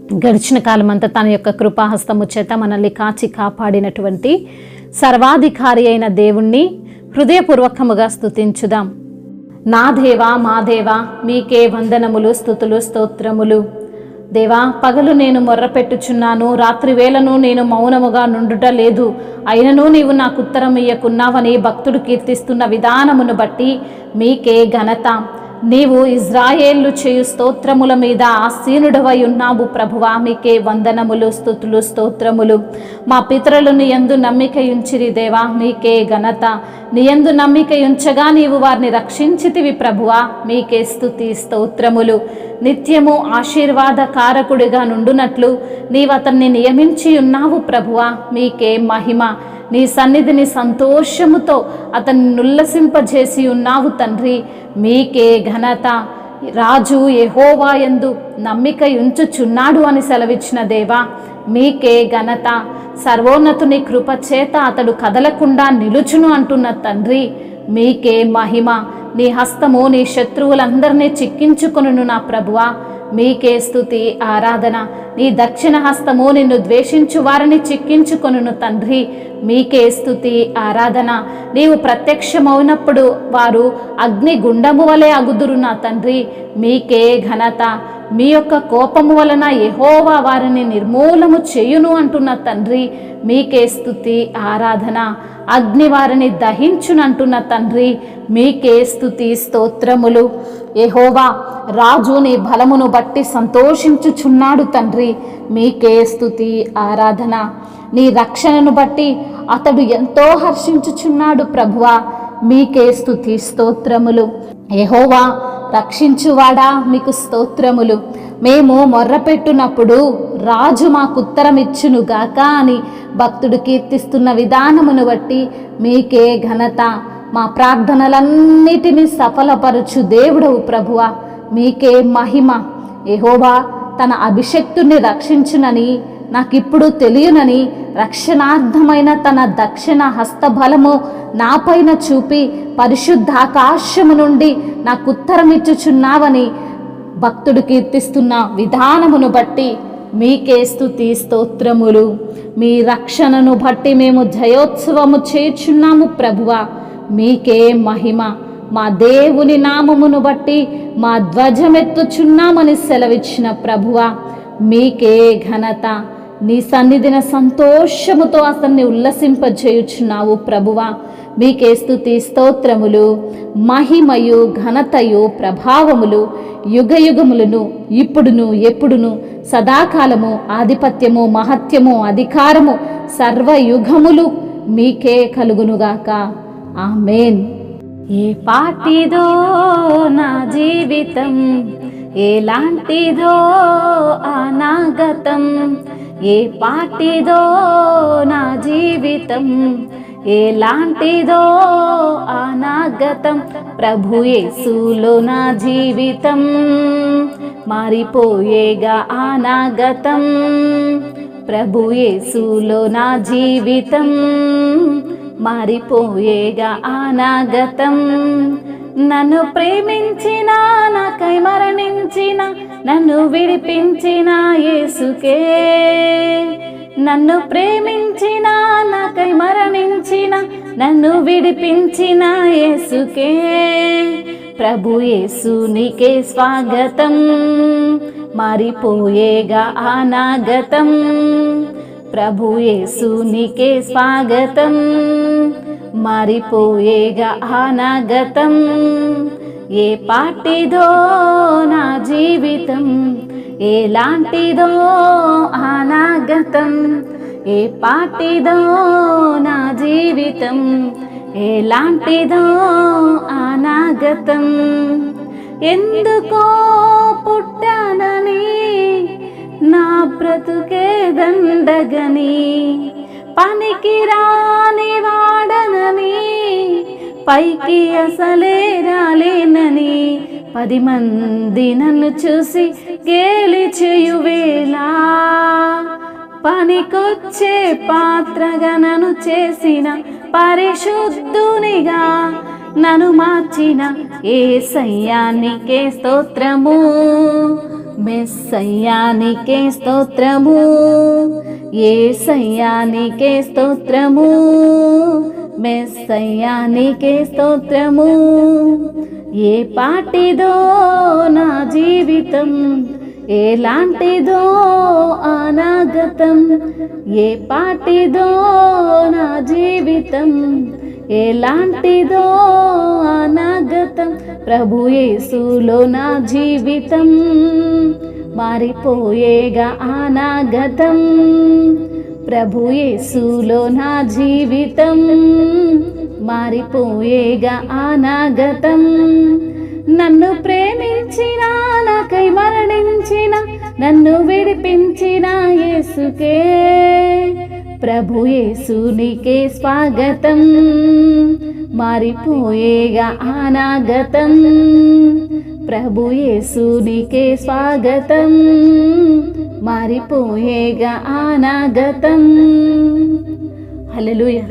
గడిచిన కాలమంతా తన యొక్క కృపాహస్తము చేత మనల్ని కాచి కాపాడినటువంటి సర్వాధికారి అయిన దేవుణ్ణి హృదయపూర్వకముగా స్తుతించుదాం. నా దేవా మా దేవా మీకే వందనములు, స్తుతులు, స్తోత్రములు. దేవా, పగలు నేను మొర్రపెట్టుచున్నాను, రాత్రి వేళను నేను మౌనముగా నుండుట లేదు, అయినను నీవు నాకు ఉత్తరం ఇయ్యకున్నావని భక్తుడు కీర్తిస్తున్న విధానమును బట్టి మీకే ఘనత. నీవు ఇజ్రాయేలు చేయు స్తోత్రముల మీద ఆసీనుడవై ఉన్నావు ప్రభువా, మీకే వందనములు, స్తుతులు, స్తోత్రములు. మా పితరులు నీ యందు నమ్మిక ఉంచిరి దేవా, మీకే ఘనత. నీ యందు నమ్మిక ఉంచగా నీవు వారిని రక్షించితివి ప్రభువా, మీకే స్తుతి, స్తోత్రములు. నిత్యము ఆశీర్వాదకారకుడిగా నుండునట్లు నీవు అతన్ని నియమించి ఉన్నావు ప్రభువా, మీకే మహిమ. నీ సన్నిధిని సంతోషముతో అతన్ని నుల్లసింపజేసి ఉన్నావు తండ్రి, మీకే ఘనత. రాజు యెహోవా యందు నమ్మిక ఉంచుచున్నాడు అని సెలవిచ్చిన దేవా, మీకే ఘనత. సర్వోన్నతుని కృపచేత అతడు కదలకుండా నిలుచును అంటున్న తండ్రి, మీకే మహిమ. నీ హస్తము నీ శత్రువులందరినీ చిక్కించుకొనును నా ప్రభువా, మీకే స్తుతి, ఆరాధన. నీ దక్షిణ హస్తము నిన్ను ద్వేషించు వారిని చిక్కించుకొనును తండ్రి, మీకే స్తుతి, ఆరాధన. నీవు ప్రత్యక్షమవునప్పుడు వారు అగ్ని గుండము వలె అగుదురు నా తండ్రి, మీకే ఘనత. మీ యొక్క కోపము వలన యెహోవా వారిని నిర్మూలము చేయును అంటున్న తండ్రి, మీకే స్తుతి, ఆరాధన. అగ్ని వారిని దహించునంటున్న తండ్రి, మీకే స్తుతి, స్తోత్రములు. యెహోవా రాజు నీ బలమును బట్టి సంతోషించుచున్నాడు తండ్రి, మీకే స్తుతి, ఆరాధన. నీ రక్షణను బట్టి అతడు ఎంతో హర్షించుచున్నాడు ప్రభువా, మీకే స్తుతి, స్తోత్రములు. యెహోవా రక్షించువాడా, మీకు స్తోత్రములు. మేము మొర్రపెట్టునప్పుడు రాజు మాకు ఉత్తరం ఇచ్చునుగాక అని భక్తుడు కీర్తిస్తున్న విధానమును బట్టి మీకే ఘనత. మా ప్రార్థనలన్నిటినీ సఫలపరచు దేవుడవు ప్రభువా, మీకే మహిమ. యెహోవా తన అభిషక్తుని రక్షించునని నాకిప్పుడు తెలియనని రక్షణార్థమైన తన దక్షిణ హస్తబలము నాపైన చూపి పరిశుద్ధాకాశము నుండి నాకు ఉత్తరం ఇచ్చుచున్నావని భక్తుడు కీర్తిస్తున్న విధానమును బట్టి మీకే స్తుతి, స్తోత్రములు. మీ రక్షణను బట్టి మేము జయోత్సవము చేయుచున్నాము ప్రభువా, మీకే మహిమ. మా దేవుని నామమును బట్టి మా ధ్వజమెత్తుచున్నామని సెలవిచ్చిన ప్రభువా, మీకే ఘనత. నీ సన్నిధిన సంతోషముతో అతన్ని ఉల్లసింపజేయుచున్నావు ప్రభువా, మీకే స్తుతి, స్తోత్రములు. మహిమయు ఘనతయు ప్రభావములు యుగయుగములను ఇప్పుడును ఎప్పుడును సదాకాలము ఆధిపత్యము మహత్యము అధికారము సర్వయుగములు మీకే కలుగునుగాక. ఆమేన్. ఏ పాటిదో నా జీవితం, ఎలాంటిదో అనాగతం. ఏ పాటిదో నా జీవితం, ఎలాంటిదో అనాగతం. ప్రభు యేసులో నా జీవితం మారిపోయేగా అనాగతం. ప్రభు యేసులో నా జీవితం మారిపోయేగా అనాగతం. నన్ను ప్రేమించిన, నాకై మరణించిన, నన్ను విడిపించిన యేసుకే. నన్ను ప్రేమించిన, నాకై మరణించిన, నన్ను విడిపించిన యేసుకే. ప్రభు యేసు నీకే స్వాగతం, మారిపోయేగా అనాగతం. ప్రభు యేసు నీకే స్వాగతం, మారిపోయేగా అనాగతం. ఏ పాటిదో నా జీవితం, ఎలాంటిదో అనాగతం. ఏ పాటిదో నా జీవితం, ఎలాంటిదో అనాగతం. ఎందుకో పుట్టానని నా బ్రతుకే దండగని, పనికి రాని వాడనని, పైకి అసలే రాలేనని, 10 మంది నన్ను చూసి గేలి చేయువేళ, పనికొచ్చే పాత్రగా నన్ను చేసిన పరిశుద్ధునిగా నన్ను మార్చిన యేసయ్యా నీకే స్తోత్రము. మెస్సయ్యా నీకే స్తోత్రము, యేసయ్యా నీకే స్తోత్రము, మెస్సయ్యా నీకే స్తోత్రము. ఏ పాటిదో నా జీవితం, ఎలాంటిదో అనాగతం, ఏ పాటిదో నా జీవితం, ఎలాంటిదో అనాగతం. ప్రభు యేసులో నా జీవితం మారిపోయేగా అనాగతం, ప్రభు యేసులో నా జీవితం మారిపోయేగా అనాగతం. నన్ను ప్రేమించిన, నాకై మరణించిన, నన్ను విడిపించిన యేసుకే, ప్రభు యేసునికే స్వాగతం, మారిపోయేగా అనాగతం, ప్రభు యేసునికే స్వాగతం, మారిపోయేగా అనాగతం. హల్లెలూయా.